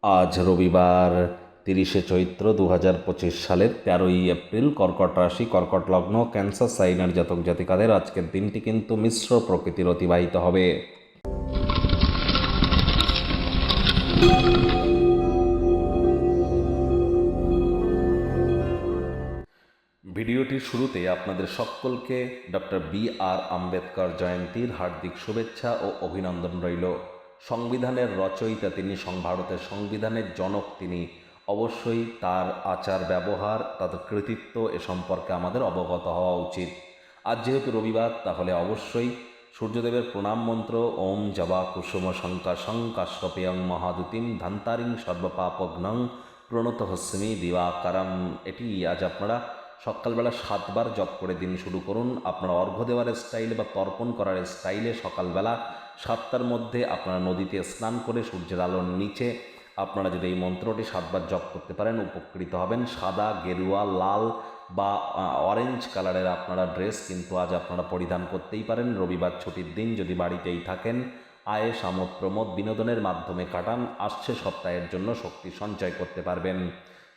আজ রবিবার 30শে চৈত্র 2025 সালের 13ই এপ্রিল। কর্কট রাশি, কর্কট লগ্ন, ক্যান্সার সাইনের জাতক জাতিকাদের আজকের দিনটি কিন্তু মিশ্র প্রকৃতির অতিবাহিত হবে। ভিডিওটির শুরুতে আপনাদের সকলকে ডক্টর বি.আর. আম্বেদকর জয়ন্তীর হার্দিক শুভেচ্ছা ও অভিনন্দন রইল। সংবিধানের রচয়িতা তিনি, ভারতের সংবিধানের জনক তিনি। অবশ্যই তার আচার ব্যবহার, তার কৃতিত্ব এ সম্পর্কে আমাদের অবগত হওয়া উচিত। আজ যেহেতু রবিবার, তাহলে অবশ্যই সূর্যদেবের প্রণাম মন্ত্র ওম জবা কুসুম শঙ্কাশং কাশ্যপেয়ং মহাদুতিম ধান্তারিং সর্বপাপঘ্নং প্রণত হস্মি দিবাকারম, এটি আজ আপনারা সকালবেলা 7বার জপ করে দিন শুরু করুন। আপনারা অর্ঘ্য দেওয়ার স্টাইলে বা তর্পণ করার স্টাইলে সকালবেলা 7টার মধ্যে আপনারা নদীতে স্নান করে সূর্যের আলোর নিচে আপনারা যদি এই মন্ত্রটি 7বার জপ করতে পারেন উপকৃত হবেন। সাদা, গেরুয়া, লাল বা অরেঞ্জ কালারের আপনারা ড্রেস কিন্তু আজ আপনারা পরিধান করতেই পারেন। রবিবার ছুটির দিন, যদি বাড়িতেই থাকেন আয়েস আমোদ প্রমোদ বিনোদনের মাধ্যমে কাটান। আসছে সপ্তাহের জন্য শক্তি সঞ্চয় করতে পারবেন।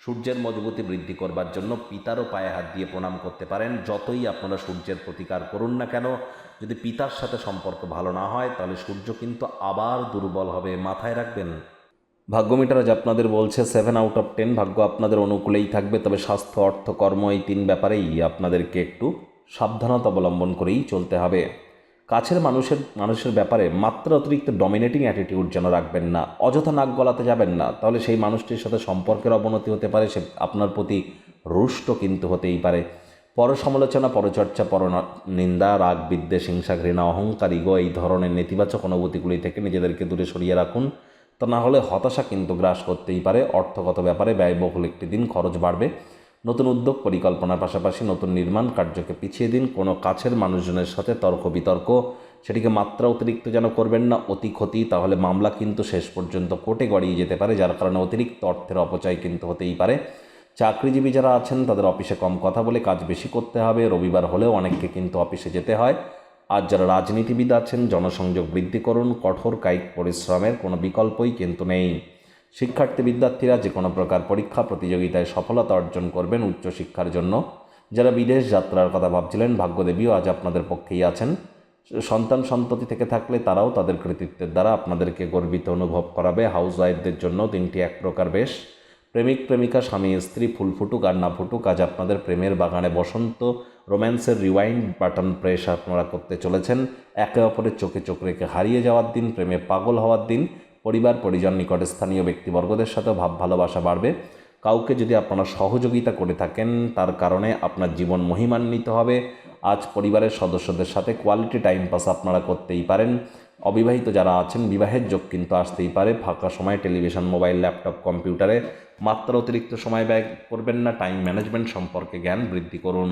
সূর্যের মজবুতি বৃদ্ধি করবার জন্য পিতারও পায়ে হাত দিয়ে প্রণাম করতে পারেন। যতই আপনারা সূর্যের প্রতিকার করুন না কেন, যদি পিতার সাথে সম্পর্ক ভালো না হয় তাহলে সূর্য কিন্তু আবার দুর্বল হবে, মাথায় রাখবেন। ভাগ্যমিটার আজ আপনাদের বলছে 7/10, ভাগ্য আপনাদের অনুকূলেই থাকবে। তবে স্বাস্থ্য, অর্থ, কর্ম এই 3 ব্যাপারেই আপনাদেরকে একটু সাবধানতা অবলম্বন করেই চলতে হবে। কাছের মানুষের ব্যাপারে মাত্রা অতিরিক্ত ডমিনেটিং অ্যাটিটিউড যেন রাখবেন না। অযথা নাক গলাতে যাবেন না, তাহলে সেই মানুষটির সাথে সম্পর্কের অবনতি হতে পারে, সে আপনার প্রতি রুষ্ট কিন্তু হতেই পারে। পর সমালোচনা, পরচর্চা, নিন্দা, রাগ, বিদ্বেষ, হিংসা, ঘৃণা, অহংকার, ইগো এই ধরনের নেতিবাচক অনুভূতিগুলি থেকে নিজেদেরকে দূরে সরিয়ে রাখুন। তা না হলে হতাশা কিন্তু গ্রাস করতেই পারে। অর্থগত ব্যাপারে ব্যয়বহুল একটি দিন, খরচ বাড়বে। নতুন উদ্যোগ পরিকল্পনার পাশাপাশি নতুন নির্মাণ কার্যকে পিছিয়ে দিন। কোনো কাছের মানুষজনের সাথে তর্ক বিতর্ক, সেটিকে মাত্রা অতিরিক্ত যেন করবেন না, অতি ক্ষতি, তাহলে মামলা কিন্তু শেষ পর্যন্ত কোর্টে গড়িয়ে যেতে পারে, যার কারণে অতিরিক্ত অর্থের অপচয় কিন্তু হতেই পারে। চাকরিজীবী যারা আছেন তাদের অফিসে কম কথা বলে কাজ বেশি করতে হবে। রবিবার হলেও অনেককে কিন্তু অফিসে যেতে হয়। আর যারা রাজনীতিবিদ আছেন জনসংযোগ বৃদ্ধি করুন, কঠোর কায়িক পরিশ্রমের কোনো বিকল্পই কিন্তু নেই। শিক্ষার্থী বিদ্যার্থীরা যে কোনো প্রকার পরীক্ষা প্রতিযোগিতায় সফলতা অর্জন করবেন উচ্চশিক্ষার জন্য। যারা বিদেশ যাত্রার কথা ভাবছিলেন, ভাগ্যদেবীও আজ আপনাদের পক্ষেই আছেন। সন্তান সন্ততি থেকে থাকলে তারাও তাদের কৃতিত্বের দ্বারা আপনাদেরকে গর্বিত অনুভব করাবে। হাউস ওয়াইফদের জন্য দিনটি এক প্রকার বেশ। প্রেমিক প্রেমিকা, স্বামী স্ত্রী, ফুল ফুটুক আর না ফুটুক, আজ আপনাদের প্রেমের বাগানে বসন্ত, রোম্যান্সের রিওয়াইন্ড বাটন প্রেস আপনারা করতে চলেছেন। একে অপরের চোখে চোখ রেখে হারিয়ে যাওয়ার দিন, প্রেমে পাগল হওয়ার দিন। পরিবার পরিজন, নিকটে স্থানীয় ব্যক্তিবর্গদের সাথে ভাব ভালোবাসা বাড়বে। কাউকে যদি আপনারা সহযোগিতা করে থাকেন তার কারণে আপনার জীবন মহিমান্বিত হবে। আজ পরিবারের সদস্যদের সাথে কোয়ালিটি টাইম পাস আপনারা করতেই পারেন। অবিবাহিত যারা আছেন বিবাহের যোগ কিন্তু আসতেই পারে। ফাঁকা সময় টেলিভিশন, মোবাইল, ল্যাপটপ, কম্পিউটারে মাত্রা অতিরিক্ত সময় ব্যয় করবেন না। টাইম ম্যানেজমেন্ট সম্পর্কে জ্ঞান বৃদ্ধি করুন।